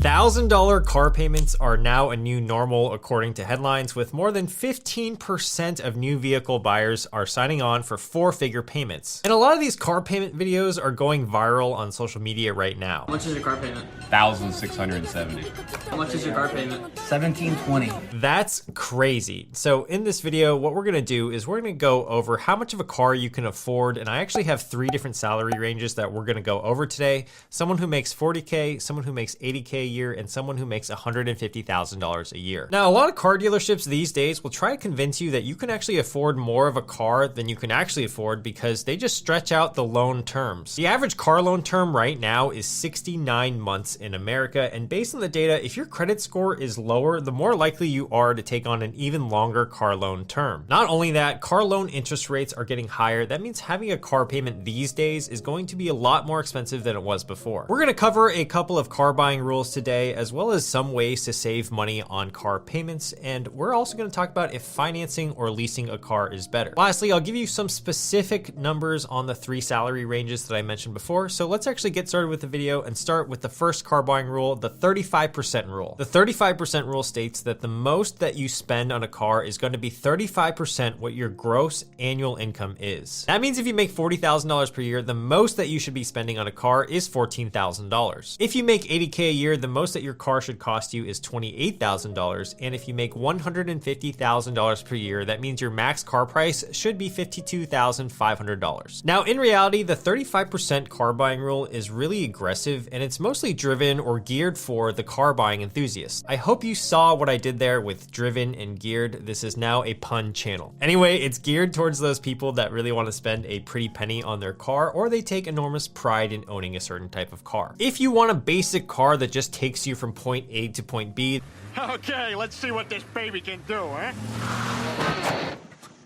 $1,000 car payments are now a new normal, according to headlines, with more than 15% of new vehicle buyers are signing on for 4-figure payments. And a lot of these car payment videos are going viral on social media right now. How much is your car payment? $1,670. How much is your car payment? $1,720. That's crazy. So in this video, what we're gonna do is we're gonna go over how much of a car you can afford. And I actually have 3 different salary ranges that we're gonna go over today. Someone who makes 40K, someone who makes 80K a year, and someone who makes $150,000 a year. Now, a lot of car dealerships these days will try to convince you that you can actually afford more of a car than you can actually afford because they just stretch out the loan terms. The average car loan term right now is 69 months in America, and based on the data, if your credit score is lower, the more likely you are to take on an even longer car loan term. Not only that, car loan interest rates are getting higher. That means having a car payment these days is going to be a lot more expensive than it was before. We're gonna cover a couple of car buying rules today, as well as some ways to save money on car payments, and we're also gonna talk about if financing or leasing a car is better. Lastly, I'll give you some specific numbers on the 3 salary ranges that I mentioned before, so let's actually get started with the video and start with the first car buying rule, the 35% rule. The 35% rule states that the most that you spend on a car is going to be 35% what your gross annual income is. That means if you make $40,000 per year, the most that you should be spending on a car is $14,000. If you make 80K a year, the most that your car should cost you is $28,000. And if you make $150,000 per year, that means your max car price should be $52,500. Now, in reality, the 35% car buying rule is really aggressive, and it's mostly driven or geared for the car buying enthusiast. I hope you saw what I did there with driven and geared. This is now a pun channel. Anyway, it's geared towards those people that really want to spend a pretty penny on their car, or they take enormous pride in owning a certain type of car. If you want a basic car that just takes you from point A to point B, okay, let's see what this baby can do, huh?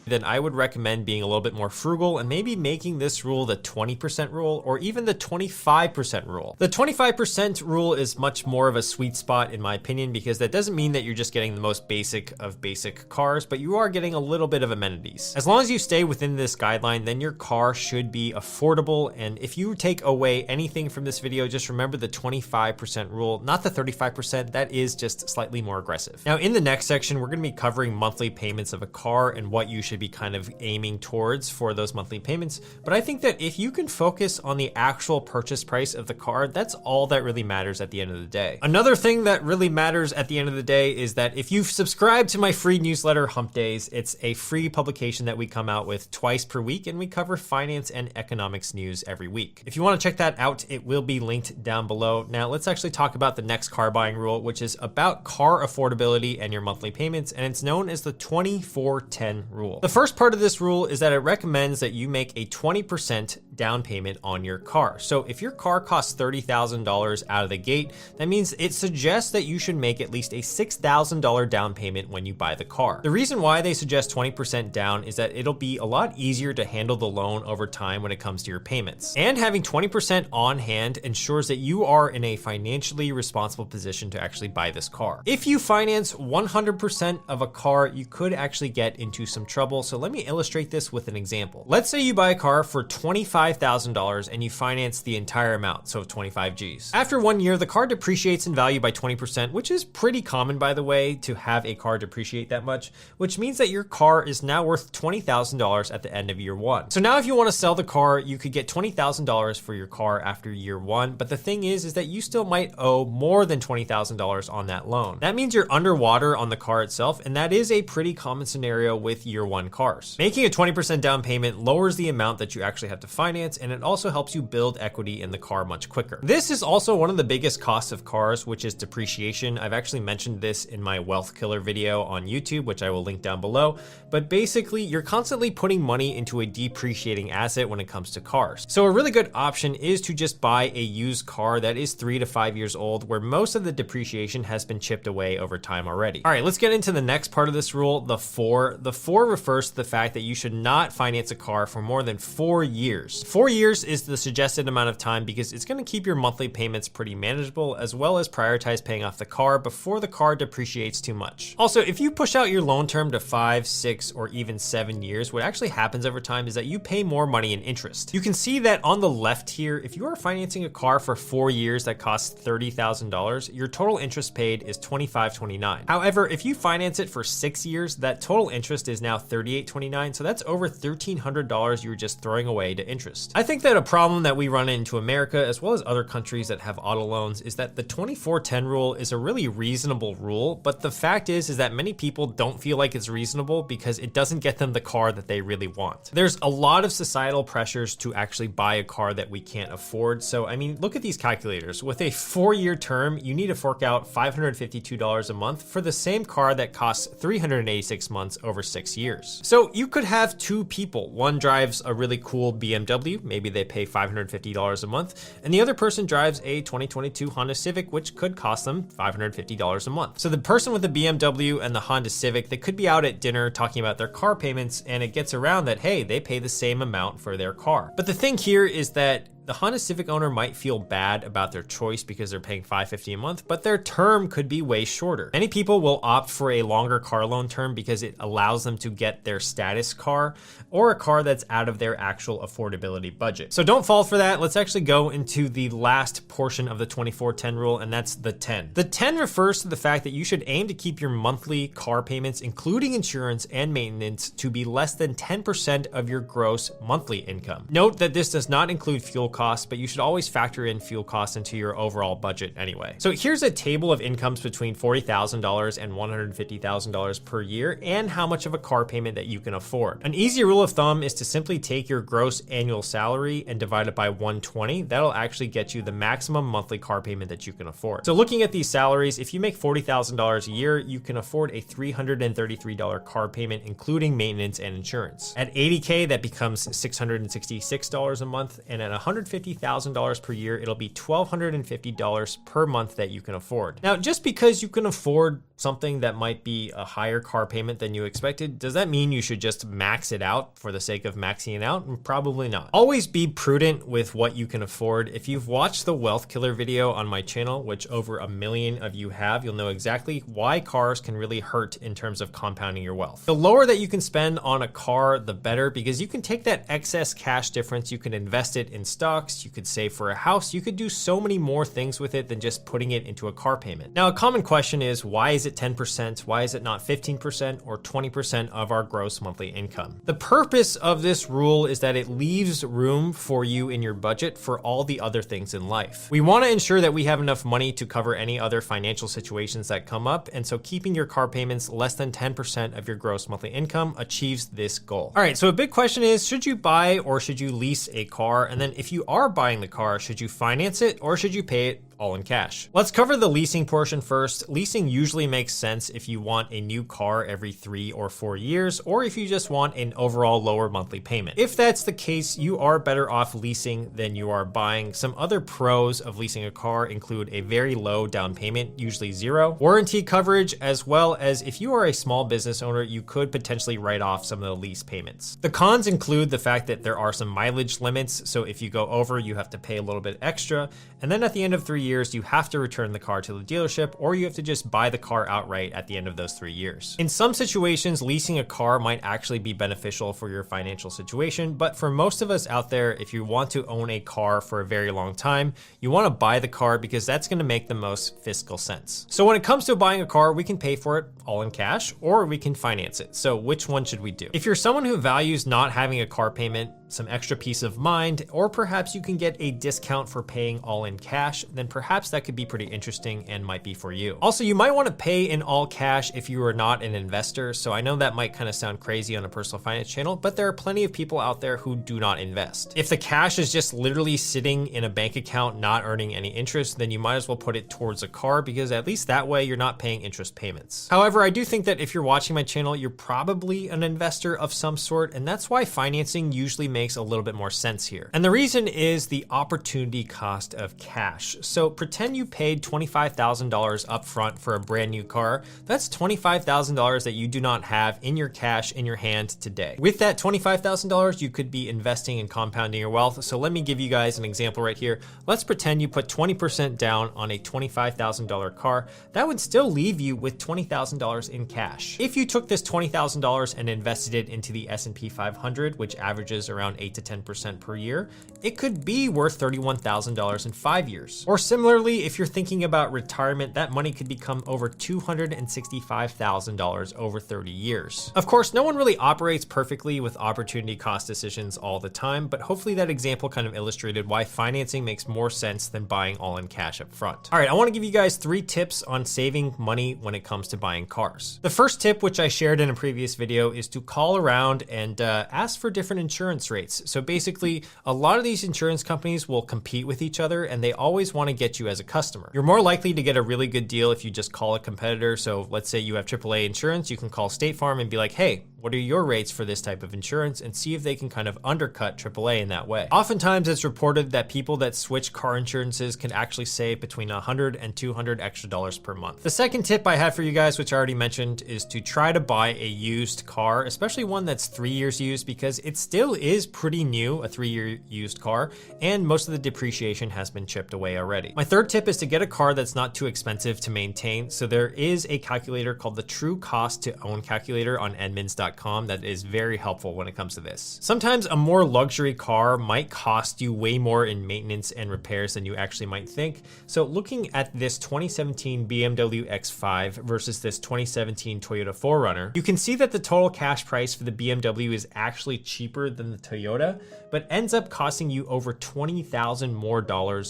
then I would recommend being a little bit more frugal and maybe making this rule the 20% rule or even the 25% rule. The 25% rule is much more of a sweet spot in my opinion, because that doesn't mean that you're just getting the most basic of basic cars, but you are getting a little bit of amenities. As long as you stay within this guideline, then your car should be affordable. And if you take away anything from this video, just remember the 25% rule, not the 35%. That is just slightly more aggressive. Now, in the next section, we're gonna be covering monthly payments of a car and what you should be kind of aiming towards for those monthly payments. But I think that if you can focus on the actual purchase price of the car, that's all that really matters at the end of the day. Another thing that really matters at the end of the day is that if you've subscribed to my free newsletter, Hump Days, it's a free publication that we come out with twice per week, and we cover finance and economics news every week. If you want to check that out, it will be linked down below. Now let's actually talk about the next car buying rule, which is about car affordability and your monthly payments, and it's known as the 24-10 rule. The first part of this rule is that it recommends that you make a 20% down payment on your car. So if your car costs $30,000 out of the gate, that means it suggests that you should make at least a $6,000 down payment when you buy the car. The reason why they suggest 20% down is that it'll be a lot easier to handle the loan over time when it comes to your payments. And having 20% on hand ensures that you are in a financially responsible position to actually buy this car. If you finance 100% of a car, you could actually get into some trouble. So let me illustrate this with an example. Let's say you buy a car for $25,000 and you finance the entire amount, so 25 G's. After 1 year, the car depreciates in value by 20%, which is pretty common, by the way, to have a car depreciate that much, which means that your car is now worth $20,000 at the end of year 1. So now if you want to sell the car, you could get $20,000 for your car after year 1, but the thing is that you still might owe more than $20,000 on that loan. That means you're underwater on the car itself, and that is a pretty common scenario with year 1 cars. Making a 20% down payment lowers the amount that you actually have to finance, and it also helps you build equity in the car much quicker. This is also one of the biggest costs of cars, which is depreciation. I've actually mentioned this in my wealth killer video on YouTube, which I will link down below. But basically, you're constantly putting money into a depreciating asset when it comes to cars. So a really good option is to just buy a used car that is 3 to 5 years old, where most of the depreciation has been chipped away over time already. All right, let's get into the next part of this rule, the 4. The 4 refers refers to the fact that you should not finance a car for more than 4 years. 4 years is the suggested amount of time because it's going to keep your monthly payments pretty manageable, as well as prioritize paying off the car before the car depreciates too much. Also, if you push out your loan term to 5, 6, or even 7 years, what actually happens over time is that you pay more money in interest. You can see that on the left here, if you are financing a car for 4 years that costs $30,000, your total interest paid is $25.29. However, if you finance it for 6 years, that total interest is now $38.29, so that's over $1,300 you're just throwing away to interest. I think that a problem that we run into America, as well as other countries that have auto loans, is that the 24/10 rule is a really reasonable rule, but the fact is that many people don't feel like it's reasonable because it doesn't get them the car that they really want. There's a lot of societal pressures to actually buy a car that we can't afford. So, I mean, look at these calculators. With a 4-year term, you need to fork out $552 a month for the same car that costs 386 months over 6 years. So you could have two people. One drives a really cool BMW, maybe they pay $550 a month, and the other person drives a 2022 Honda Civic, which could cost them $550 a month. So the person with the BMW and the Honda Civic, they could be out at dinner talking about their car payments, and it gets around that, hey, they pay the same amount for their car. But the thing here is that the Honda Civic owner might feel bad about their choice because they're paying $550 a month, but their term could be way shorter. Many people will opt for a longer car loan term because it allows them to get their status car or a car that's out of their actual affordability budget. So don't fall for that. Let's actually go into the last portion of the 24/10 rule, and that's the 10. The 10 refers to the fact that you should aim to keep your monthly car payments, including insurance and maintenance, to be less than 10% of your gross monthly income. Note that this does not include fuel costs, but you should always factor in fuel costs into your overall budget anyway. So here's a table of incomes between $40,000 and $150,000 per year and how much of a car payment that you can afford. An easy rule of thumb is to simply take your gross annual salary and divide it by 120. That'll actually get you the maximum monthly car payment that you can afford. So looking at these salaries, if you make $40,000 a year, you can afford a $333 car payment, including maintenance and insurance. At $80K, that becomes $666 a month, and at $150,000 per year, it'll be $1,250 per month that you can afford. Now, just because you can afford something that might be a higher car payment than you expected, does that mean you should just max it out for the sake of maxing it out? Probably not. Always be prudent with what you can afford. If you've watched the Wealth Killer video on my channel, which over 1 million of you have, you'll know exactly why cars can really hurt in terms of compounding your wealth. The lower that you can spend on a car, the better, because you can take that excess cash difference, you can invest it in stocks, you could save for a house, you could do so many more things with it than just putting it into a car payment. Now, a common question is, why is it 10%? Why is it not 15% or 20% of our gross monthly income? The purpose of this rule is that it leaves room for you in your budget for all the other things in life. We want to ensure that we have enough money to cover any other financial situations that come up, and so keeping your car payments less than 10% of your gross monthly income achieves this goal. All right, so a big question is, should you buy or should you lease a car? And then if you are buying the car, should you finance it or should you pay it all in cash? Let's cover the leasing portion first. Leasing usually makes sense if you want a new car every 3 or 4 years, or if you just want an overall lower monthly payment. If that's the case, you are better off leasing than you are buying. Some other pros of leasing a car include a very low down payment, usually 0, warranty coverage, as well as if you are a small business owner, you could potentially write off some of the lease payments. The cons include the fact that there are some mileage limits, so if you go over, you have to pay a little bit extra, and then at the end of 3 years, you have to return the car to the dealership, or you have to just buy the car outright at the end of those 3 years. In some situations, leasing a car might actually be beneficial for your financial situation, but for most of us out there, if you want to own a car for a very long time, you want to buy the car because that's going to make the most fiscal sense. So when it comes to buying a car, we can pay for it all in cash, or we can finance it. So which one should we do? If you're someone who values not having a car payment, some extra peace of mind, or perhaps you can get a discount for paying all in cash, then perhaps that could be pretty interesting and might be for you. Also, you might want to pay in all cash if you are not an investor. So I know that might kind of sound crazy on a personal finance channel, but there are plenty of people out there who do not invest. If the cash is just literally sitting in a bank account, not earning any interest, then you might as well put it towards a car, because at least that way you're not paying interest payments. However, I do think that if you're watching my channel, you're probably an investor of some sort, and that's why financing usually makes a little bit more sense here. And the reason is the opportunity cost of cash. So So pretend you paid $25,000 up front for a brand new car. That's $25,000 that you do not have in your cash in your hand today. With that $25,000, you could be investing and compounding your wealth. So let me give you guys an example right here. Let's pretend you put 20% down on a $25,000 car. That would still leave you with $20,000 in cash. If you took this $20,000 and invested it into the S&P 500, which averages around 8 to 10% per year, it could be worth $31,000 in 5 years. Or similarly, if you're thinking about retirement, that money could become over $265,000 over 30 years. Of course, no one really operates perfectly with opportunity cost decisions all the time, but hopefully that example kind of illustrated why financing makes more sense than buying all in cash up front. All right, I want to give you guys 3 tips on saving money when it comes to buying cars. The first tip, which I shared in a previous video, is to call around and ask for different insurance rates. So basically, a lot of these insurance companies will compete with each other and they always want to get you as a customer. You're more likely to get a really good deal if you just call a competitor. So let's say you have AAA insurance, you can call State Farm and be like, hey, what are your rates for this type of insurance, and see if they can kind of undercut AAA in that way. Oftentimes it's reported that people that switch car insurances can actually save between $100 and $200 extra per month. The second tip I had for you guys, which I already mentioned, is to try to buy a used car, especially one that's 3 years used, because it still is pretty new, a 3-year used car, and most of the depreciation has been chipped away already. My third tip is to get a car that's not too expensive to maintain. So there is a calculator called the True Cost to Own calculator on Edmunds.com that is very helpful when it comes to this. Sometimes a more luxury car might cost you way more in maintenance and repairs than you actually might think. So looking at this 2017 BMW X5 versus this 2017 Toyota 4Runner, you can see that the total cash price for the BMW is actually cheaper than the Toyota, but ends up costing you over $20,000 more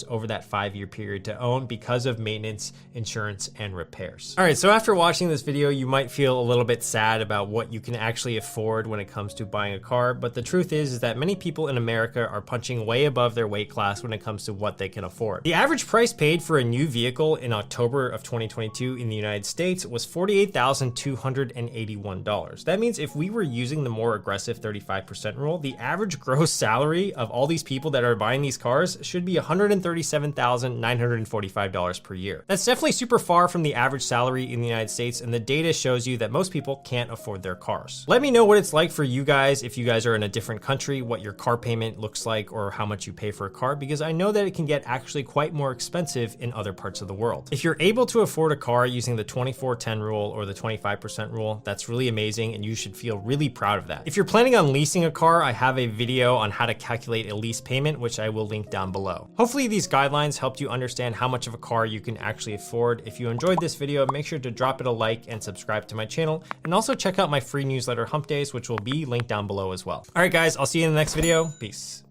over that 5-year period to own because of maintenance, insurance, and repairs. All right, so after watching this video, you might feel a little bit sad about what you can actually afford when it comes to buying a car, but the truth is that many people in America are punching way above their weight class when it comes to what they can afford. The average price paid for a new vehicle in October of 2022 in the United States was $48,281. That means if we were using the more aggressive 35% rule, the average gross salary of all these people that are buying these cars should be $137,945 per year. That's definitely super far from the average salary in the United States, and the data shows you that most people can't afford their cars. Let me know what it's like for you guys if you guys are in a different country, what your car payment looks like, or how much you pay for a car, because I know that it can get actually quite more expensive in other parts of the world. If you're able to afford a car using the 24/10 rule or the 25% rule, that's really amazing and you should feel really proud of that. If you're planning on leasing a car, I have a video on how to calculate a lease payment, which I will link down below. Hopefully these guidelines helped you understand how much of a car you can actually afford. If you enjoyed this video, make sure to drop it a like and subscribe to my channel, and also check out my free newsletter Hump Days, which will be linked down below as well. All right, guys, I'll see you in the next video. Peace.